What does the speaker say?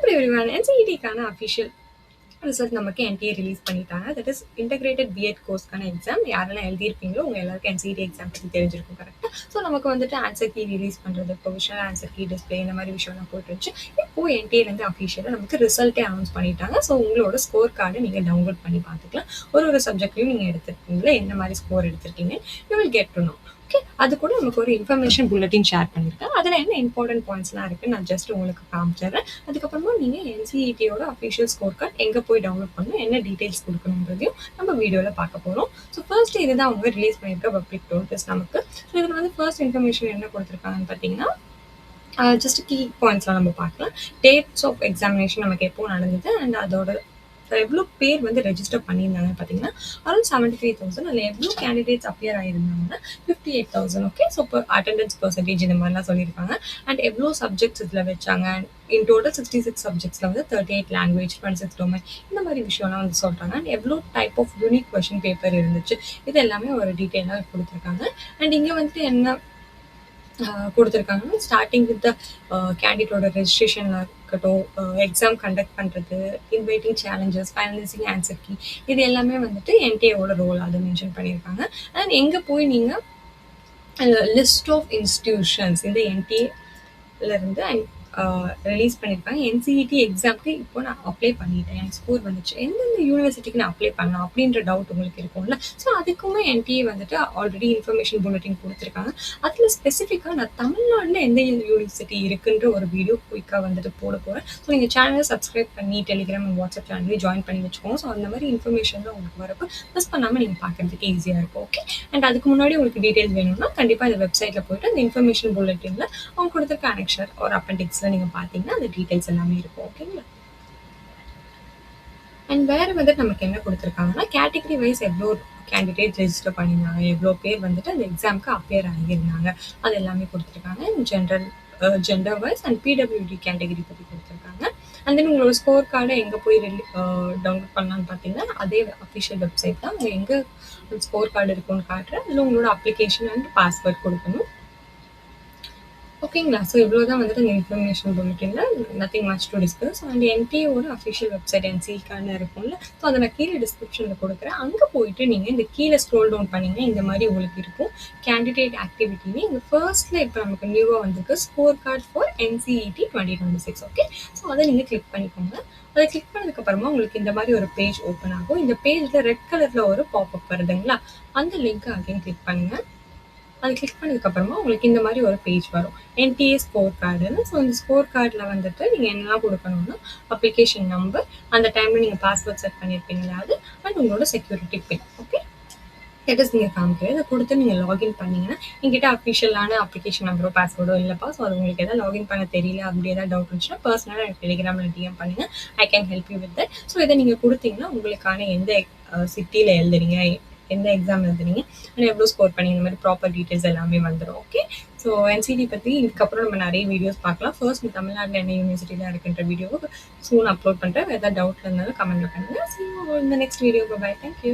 எப்படி everyone NCET-க்கான official result நமக்கு என்டிஏ ரிலீஸ் பண்ணிட்டாங்க. தட் இஸ் இன்டகிரேட்டட் பிஎட் கோர்ஸ்க்கான எக்ஸாம் யாரெல்லாம் எழுதியிருப்பீங்களோ உங்கள் எல்லாருக்கும் என்சிஇடி எக்ஸாம் பற்றி தெரிஞ்சிருக்கும் கரெக்டாக. ஸோ நமக்கு வந்துட்டு ஆன்சர் கீ ரிலீஸ் பண்ணுறது, ப்ரொவிஷனல் ஆன்சர் கீ டிஸ்பிளே இந்த மாதிரி விஷயம்லாம் போயிட்டு இருந்துச்சு. இப்போ என்டிஏலேருந்து அஃபிஷியலாக நமக்கு ரிசல்ட்டே அனௌன்ஸ் பண்ணிட்டாங்க. ஸோ உங்களோட ஸ்கோர் கார்டை நீங்கள் டவுன்லோட் பண்ணி பார்த்துக்கலாம். ஒரு சப்ஜெக்ட்லையும் நீங்கள் எடுத்துருக்கீங்களா, என்ன மாதிரி ஸ்கோர் எடுத்திருக்கீங்க, you will get to know. Okay, அது கூட நமக்கு ஒரு இன்ஃபர்மேஷன் புல்லட்டின் ஷேர் பண்ணியிருக்கேன். அதில் என்ன இம்பார்ட்டன்ட் பாயிண்ட்ஸ்லாம் இருக்குது நான் ஜஸ்ட் உங்களுக்கு காமிச்சிடுறேன். அதுக்கப்புறமா நீங்கள் என்சிஇடியோட அஃபிஷியல் ஸ்கோர் கார்டு எங்கே போய் டவுன்லோட் பண்ணணும், என்ன டீட்டெயில்ஸ் கொடுக்கணுன்றதையும் நம்ம வீடியோவில் பார்க்க போகிறோம். ஸோ ஃபர்ஸ்ட் இதுதான் அவங்க ரிலீஸ் பண்ணியிருக்க பப்ளிக் நோட்டீஸ் நமக்கு. ஸோ இதில் வந்து ஃபர்ஸ்ட் இன்ஃபர்மேஷன் என்ன கொடுத்துருக்காங்கன்னு பார்த்தீங்கன்னா, ஜஸ்ட் கீ பாயிண்ட்ஸ்லாம் நம்ம பார்க்கலாம். டேட்ஸ் ஆஃப் எக்ஸாமினேஷன் நமக்கு எப்போ நடந்தது அண்ட் அதோட எவ்வளோ பேர் வந்து ரெஜிஸ்டர் பண்ணியிருந்தாங்கன்னு பார்த்தீங்கன்னா அரௌண்ட் 75,000. அதில் எவ்வளோ கேண்டிடேட்ஸ் அப்பியர் ஆகிருந்தாங்கன்னா 58,000. ஓகே, ஸோ இப்போ அட்டெண்டன்ஸ் பர்சன்டேஜ் இந்த மாதிரிலாம் சொல்லியிருக்காங்க. அண்ட் எவ்வளோ சப்ஜெக்ட்ஸ் இதில் வச்சாங்க, இன் டோட்டல் 66 சப்ஜெக்ட்ஸில் வந்து 38 லாங்குவேஜ், 26 டொமைன் இந்த மாதிரி விஷயம்லாம் வந்து சொல்கிறாங்க. அண்ட் எவ்வளோ type of unique question paper இருந்துச்சு, இது எல்லாமே ஒரு டீட்டெயிலாக கொடுத்துருக்காங்க. அண்ட் இங்கே வந்துட்டு என்ன கொடுத்துருக்காங்கன்னா, ஸ்டார்டிங் வித் த கேண்டிடேட்டோட ரெஜிஸ்ட்ரேஷனில் இருக்கட்டும், எக்ஸாம் கண்டக்ட் பண்ணுறது, inviting challenges, finalising answer key, இது எல்லாமே வந்துட்டு என்டிஏவோட ரோல் அதை மென்ஷன் பண்ணியிருக்காங்க. அண்ட் எங்கே போய் நீங்கள் லிஸ்ட் ஆஃப் இன்ஸ்டிடியூஷன்ஸ் இந்த என்டிஏலேருந்து அண்ட் ரிலீஸ் பண்ணியிருக்காங்க. என்சிஇடி எக்ஸாமுக்கு இப்போ நான் அப்ளை பண்ணிட்டேன், எனக்கு ஸ்கோர் வந்துச்சு, எந்தெந்த யூனிவர்சிட்டிக்கு நான் அப்ளை பண்ணலாம் அப்படின்ற டவுட் உங்களுக்கு இருக்கும்ல. ஸோ அதுக்குமே என்டிஏ வந்துட்டு ஆல்ரெடி இன்ஃபர்மேஷன் புல்லட்டின் கொடுத்துருக்காங்க. அதில் ஸ்பெசிஃபிக்காக நான் தமிழ்நாட்டில் எந்த யூனிவர்சிட்டி இருக்குன்ற ஒரு வீடியோ குயிக்காக வந்துட்டு போட போகிறேன். ஸோ நீங்கள் சேனலை சப்ஸ்கிரைப் பண்ணி டெலிகிராம் அண்ட் வாட்ஸ்அப் சேனலையும் ஜாயின் பண்ணி வச்சுக்கோங்க. ஸோ அந்த மாதிரி இன்ஃபர்மேஷன்லாம் உங்களுக்கு வரப்போ மிஸ் பண்ணாமல் நீங்கள் பார்க்குறதுக்கு ஈஸியாக இருக்கும். ஓகே, அண்ட் அதுக்கு முன்னாடி உங்களுக்கு டீட்டெயில்ஸ் வேணும்னா கண்டிப்பாக இந்த வெப்சைட்டில் போய்ட்டு அந்த இன்ஃபர்மேஷன் புல்லட்டினில் அவங்க கொடுத்துருக்க அனெக்ஷர் ஒரு அப்பெண்டிக்ஸில் நீங்கள் பார்த்தீங்கன்னா அந்த டீட்டெயில்ஸ் எல்லாமே இருக்கும். ஓகேங்களா. அண்ட் வேறு வந்துட்டு நமக்கு என்ன கொடுத்துருக்காங்கன்னா, கேட்டகரி வைஸ் எவ்வளோ கேண்டிடேட் ரெஜிஸ்டர் பண்ணியிருந்தாங்க, எவ்வளோ பேர் வந்துட்டு அந்த எக்ஸாமுக்கு அப்பியர் ஆகியிருந்தாங்க, அது எல்லாமே கொடுத்துருக்காங்க. General gender wise and PWD category பற்றி கொடுத்துருக்காங்க. அண்ட் தென் உங்களோட ஸ்கோர் கார்டை எங்கே போய் டவுன்லோட் பண்ணலான்னு பார்த்தீங்கன்னா அதே அஃபிஷியல் வெப்சைட் தான். உங்கள் எங்கே ஸ்கோர் கார்டு இருக்குன்னு காட்டுறேன். அதில் உங்களோட அப்ளிகேஷன் அண்ட் பாஸ்வேர்ட் கொடுக்கணும். ஓகேங்களா. ஸோ இவ்வளோ தான் வந்துட்டு இந்த இன்ஃபர்மேஷன் புல்லட்டினில், nothing much to discuss. And என்டிஏவோட அஃபிஷியல் வெப்சைட் என்சிஇக்கான இருக்கும்ல, ஸோ அதை நான் கீழே டிஸ்கிரிப்ஷனில் கொடுக்குறேன். அங்கே போயிட்டு நீங்கள் இந்த கீழே ஸ்க்ரோல் டவுன் பண்ணிங்கன்னா இந்த மாதிரி உங்களுக்கு இருக்கும் கேண்டிடேட் ஆக்டிவிட்டின்னு. இங்கே ஃபர்ஸ்ட்டில் இப்போ நமக்கு நியூவாக வந்திருக்கு score card for NCET 2026. Okay, so அதை நீங்கள் கிளிக் பண்ணிக்கோங்க. அதை கிளிக் பண்ணதுக்கப்புறமா உங்களுக்கு இந்த மாதிரி ஒரு பேஜ் ஓப்பன் ஆகும். இந்த பேஜில் ரெட் கலரில் ஒரு பாப்அப் வருதுங்களா, அந்த லிங்க்கை அகைன் கிளிக் பண்ணுங்கள். அது கிளிக் பண்ணதுக்கப்புறமா உங்களுக்கு இந்த மாதிரி ஒரு பேஜ் வரும், என்டிஏ ஸ்கோர் கார்டுன்னு. ஸோ இந்த ஸ்கோர் கார்டில் வந்துட்டு நீங்கள் என்னெல்லாம் கொடுக்கணும்னா அப்ளிகேஷன் நம்பர், அந்த டைமில் நீங்கள் பாஸ்வேர்ட் செட் பண்ணியிருப்பீங்களா அது, அண்ட் உங்களோட செக்யூரிட்டி பின். ஓகே, கேட்டஸ் நீங்கள் காமிக்கிறது இதை கொடுத்து நீங்கள் லாகின் பண்ணிங்கன்னா எங்கிட்ட அஃபிஷியலான அப்ளிகேஷன் நம்பரோ பாஸ்வேர்டோ இல்லைப்பா. ஸோ அது உங்களுக்கு எதாவது லாகின் பண்ண தெரியல, அப்படி ஏதாவது டவுட் இருந்துச்சுன்னா பர்சனலாக எனக்கு டெலிகிராமில் டிஎம் பண்ணுங்கள், I can help you with that. So இதை நீங்கள் கொடுத்தீங்கன்னா உங்களுக்கான எந்த சிட்டியில் எழுதுறீங்க, எந்த எக்ஸாம் எழுதுறீங்க அண்ட் எவ்வளோ ஸ்கோர் பண்ணி இந்த மாதிரி ப்ராப்பர் டீட்டெயில்ஸ் எல்லாமே வந்துடும். ஓகே, ஸோ என்சிடி பற்றி இதுக்கப்புறம் நம்ம நிறைய வீடியோஸ் பார்க்கலாம். ஃபர்ஸ்ட் தமிழ்நாட்டில் என்ன யூனிவர்சிட்டியில் இருக்குன்ற வீடியோவை சூன் அப்லோட் பண்ணுறேன். எதாவது டவுட் இருந்தாலும் கமெண்ட்டில் பண்ணுங்கள். ஸோ இந்த நெக்ஸ்ட் வீடியோ. By, thank you.